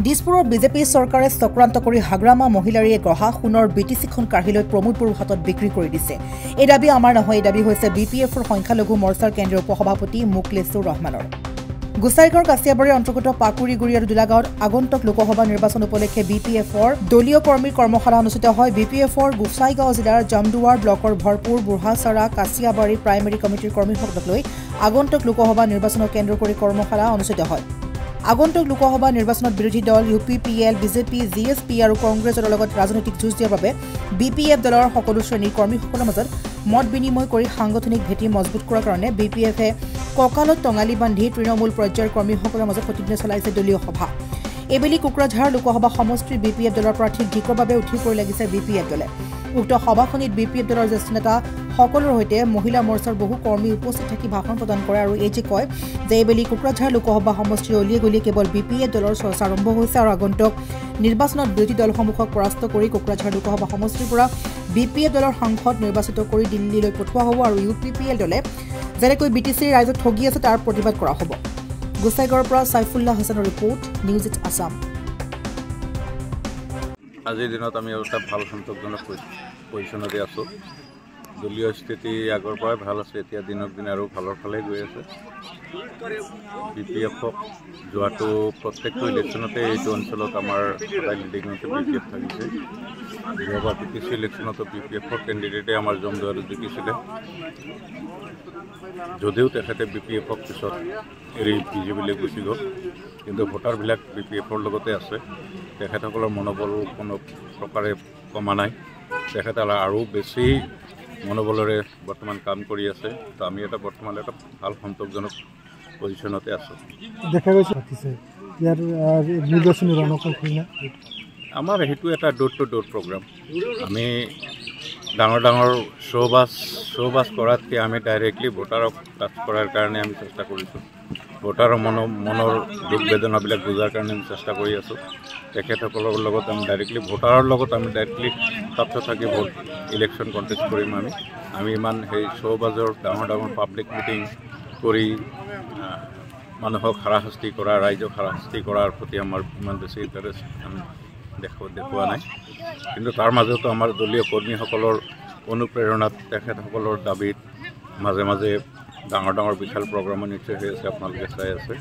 দিছপুৰৰ বিজেপি চৰকাৰে চক্ৰান্ত কৰি হাগ্ৰামা মহিলাৰীয়ে গঢ়া সোণৰ বিটিচিখন কাঢ়ি লৈ প্ৰমোদ বড়োৰ হাতত বিক্ৰী কৰি দিছে। এই দাবী আমাৰ নহয়, এই দাবী হৈছে BPFৰ সংখ্যালঘু মৰ্চাৰ কেন্দ্ৰীয় উপসভাপতি মুকলেছুৰ ৰহমানৰ। গোসাইগাঁৱৰ কাছিয়াবাৰীৰ অন্তৰ্গত পাকুৰিগুৰি আৰু দুলাগাঁৱত আগন্তুক লোকসভা নিৰ্বাচন উপলক্ষে BPFৰ দলীয় কৰ্মীৰ কৰ্মশালা অনুষ্ঠিত হয়। BPFৰ গোসাইগাঁও জিলাৰ জামদুৱাৰ ব্লকৰ ভৰপুৰ বুঢ়াচাৰা কাছিয়াবাৰী প্ৰাইমেৰী কমিটিৰ কৰ্মীসকলক লৈ আগন্তুক লোকসভা নিৰ্বাচনক কেন্দ্ৰ কৰি কৰ্মশালা অনুষ্ঠিত হয়। আগন্তুক লোকসভা নিৰ্বাচনত বিৰোধী দল UPPL, BJP, GSP আৰু কংগ্ৰেছৰ লগত ৰাজনৈতিক যুঁজ দিয়াৰ বাবে BPF দলৰ সকলো শ্ৰেণীৰ কৰ্মীসকলৰ মাজত মত বিনিময় কৰি সাংগঠনিক ভেটি মজবুত কৰাৰ কাৰণে BPFে কঁকালত টঙালি বান্ধি তৃণমূল পৰ্যায়ৰ কৰ্মীসকলৰ মাজত প্ৰতিজ্ঞা চলাইছে দলীয় সভা। এইবেলি কোকৰাঝাৰ লোকসভা সমষ্টিৰ BPF দলৰ প্ৰাৰ্থীক ঢিকৰ বাবে উঠি পৰি লাগিছে BPF দলে। উক্ত সভাখনিত BPF দলৰ জ্যেষ্ঠ নেতা সকলৰ সৈতে মহিলা মৰ্চাৰ বহু কৰ্মী উপস্থিত থাকি ভাষণ প্ৰদান কৰে আৰু এই যে কয় যে এইবেলি কোকৰাঝাৰ লোকসভা সমষ্টিৰ অলিয়ে গলিয়ে কেৱল BPF দলৰ চৰ্চা আৰম্ভ হৈছে আৰু আগন্তুক নিৰ্বাচনত বিৰোধী দলসমূহক পৰাস্ত কৰি কোকৰাঝাৰ লোকসভা সমষ্টিৰ পৰা BPF দলৰ সাংসদ নিৰ্বাচিত কৰি দিল্লীলৈ পঠোৱা হ'ব আৰু UPPL দলে যেনেকৈ BTCৰ ৰাইজক ঠগি আছে তাৰ প্ৰতিবাদ কৰা হ'ব। গোসাইগাঁৱৰ পৰা সাইফুল্লাহ হাছানৰ ৰিপৰ্ট, নিউজ ইট আছাম। আজিৰ দিনত আমি এটা ভাল সন্তোষজনক পজিশ্যনতে আছোঁ। দলীয় স্থিতি আগৰ পৰাই ভাল আছে, এতিয়া দিনক দিনে আৰু ভালৰ ফালে গৈ আছে। BPFক যোৱাটো প্ৰত্যেকটো ইলেকশ্যনতে এইটো অঞ্চলত আমাৰ সদায় লিডিঙতে BPF থাকিছে। যোৱাবাৰ PTC ইলেকশ্যনতো BPFৰ কেণ্ডিডেটে আমাৰ জমদুৱাৰত জিকিছিলে। যদিও তেখেতে BPFক পিছত এৰি BJPলৈ গুচি গ'ল, কিন্তু ভোটাৰবিলাক BPFৰ লগতে আছে। তেখেতসকলৰ মনোবল কোনো প্ৰকাৰে কমা নাই, তেখেতসকলে আৰু বেছি মনোবলেৰে বৰ্তমান কাম কৰি আছে। তো আমি বৰ্তমান এটা ভাল সন্তোষজনক পজিশ্যনতে আছোঁ। দেখা গৈছে ইয়াৰ নিৰ্বাচনী ৰণকল আমাৰ সেইটো এটা ডোৰ টু ডোৰ প্ৰগ্ৰাম। আমি ডাঙৰ ডাঙৰ শ্ব' বাছ কৰাতকৈ আমি ডাইৰেক্টলি ভোটাৰক টাচ কৰাৰ কাৰণে আমি চেষ্টা কৰিছোঁ। ভোটাৰৰ মনৰ দুখ বেদনাবিলাক বুজাৰ কাৰণে আমি চেষ্টা কৰি আছোঁ। তেখেতসকলৰ লগত আমি ডাইৰেক্টলি ভোটাৰৰ লগত আমি ডাইৰেক্টলি টাচত থাকি ভোট ইলেকশ্যন কণ্টেষ্ট কৰিম। আমি ইমান সেই শ্ব' বাজৰ ডাঙৰ ডাঙৰ পাব্লিক মিটিং কৰি মানুহক হাৰাশাস্তি কৰা, ৰাইজক হাৰাশাস্তি কৰাৰ প্ৰতি আমাৰ ইমান বেছি ইণ্টাৰেষ্ট আমি দেখুওৱা নাই। কিন্তু তাৰ মাজতো আমাৰ দলীয় কৰ্মীসকলৰ অনুপ্ৰেৰণাত, তেখেতসকলৰ দাবীত মাজে মাজে ডাঙৰ ডাঙৰ বিশাল প্ৰগ্ৰামো নিশ্চয় হৈ আছে, আপোনালোকে চাই আছে।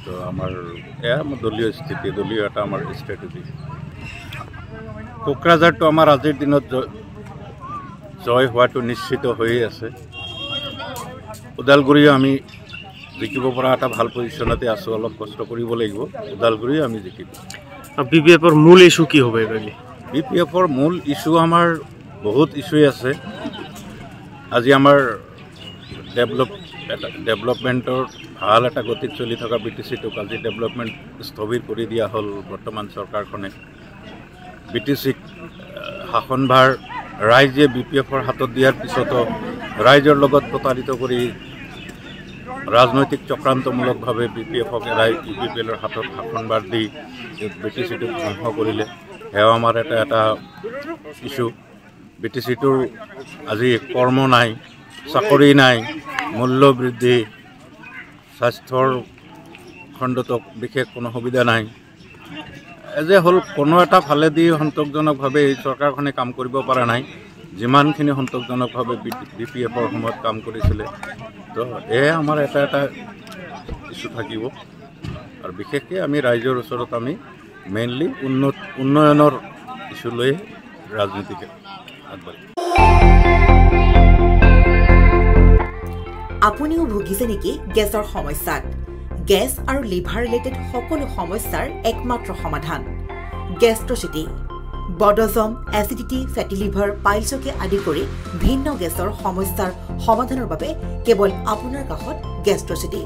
তো এয়া আমাৰ দলীয় স্থিতি, দলীয় এটা আমাৰ ষ্ট্ৰেটেজি। কোকৰাঝাৰটো আমাৰ আজিৰ দিনত জয় হোৱাটো নিশ্চিত হৈয়ে আছে। ওদালগুৰিও আমি জিকিব পৰা এটা ভাল পজিশ্যনতে আছোঁ, অলপ কষ্ট কৰিব লাগিব। ওদালগুৰিও আমি জিকিব। BPFৰ মূল ইছ্যু কি হ'ব এইবাৰ? BPFৰ মূল ইছ্যু আমাৰ বহুত ইছ্যুৱে আছে। আজি আমাৰ ডেভেলপমেণ্টৰ ভাল এটা গতিত চলি থকা BTCটোক আজি ডেভেলপমেণ্ট স্থবিৰ কৰি দিয়া হ'ল বৰ্তমান চৰকাৰখনে। BTCক শাসনভাৰ ৰাইজে BPFৰ হাতত দিয়াৰ পিছতো ৰাইজৰ লগত প্ৰতাৰিত কৰি ৰাজনৈতিক চক্ৰান্তমূলকভাৱে BPFক এৰাই UPPLৰ হাতত শাসনভাৰ দি BTCটোক ধ্বংস কৰিলে। সেয়াও আমাৰ এটা ইছ্যু। BTCটোৰ আজি কৰ্ম নাই, চাকৰি নাই, মূল্য বৃদ্ধি, স্বাস্থ্যৰ খণ্ডত বিশেষ কোনো সুবিধা নাই। যে হ'ল কোনো এটা ফালেদি সন্তোষজনকভাৱে এই চৰকাৰখনে কাম কৰিব পৰা নাই, যিমানখিনি সন্তোষজনকভাৱে BPFৰ সময়ত কাম কৰিছিলে। তো এয়া আমাৰ এটা ইছ্যু থাকিব। আৰু বিশেষকৈ আমি ৰাইজৰ ওচৰত আমি মেইনলি উন্নয়নৰ ইছ্যু লৈ ৰাজনীতিকে আগবাঢ়িম। আপুনিও ভুগিছে নেকি গেছৰ সমস্যাত? গেছ আৰু লিভাৰ ৰিলেটেড সকলো সমস্যাৰ একমাত্ৰ সমাধান গেষ্ট্ৰচিটি। বদহজম, এচিডিটি, ফেটি লিভাৰ, পাইলছকে আদি কৰি ভিন্ন গেছৰ সমস্যাৰ সমাধানৰ বাবে কেৱল আপোনাৰ কাষত গেষ্ট্ৰচিটি।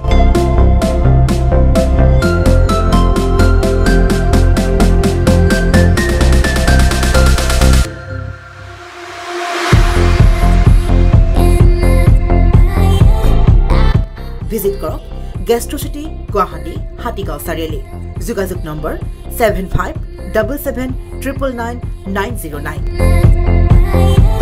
ভিজিট কৰক গেষ্ট্ৰচিটি, গুৱাহাটী, হাতীগাঁও চাৰিআলি। যোগাযোগ নম্বৰ 7577999909।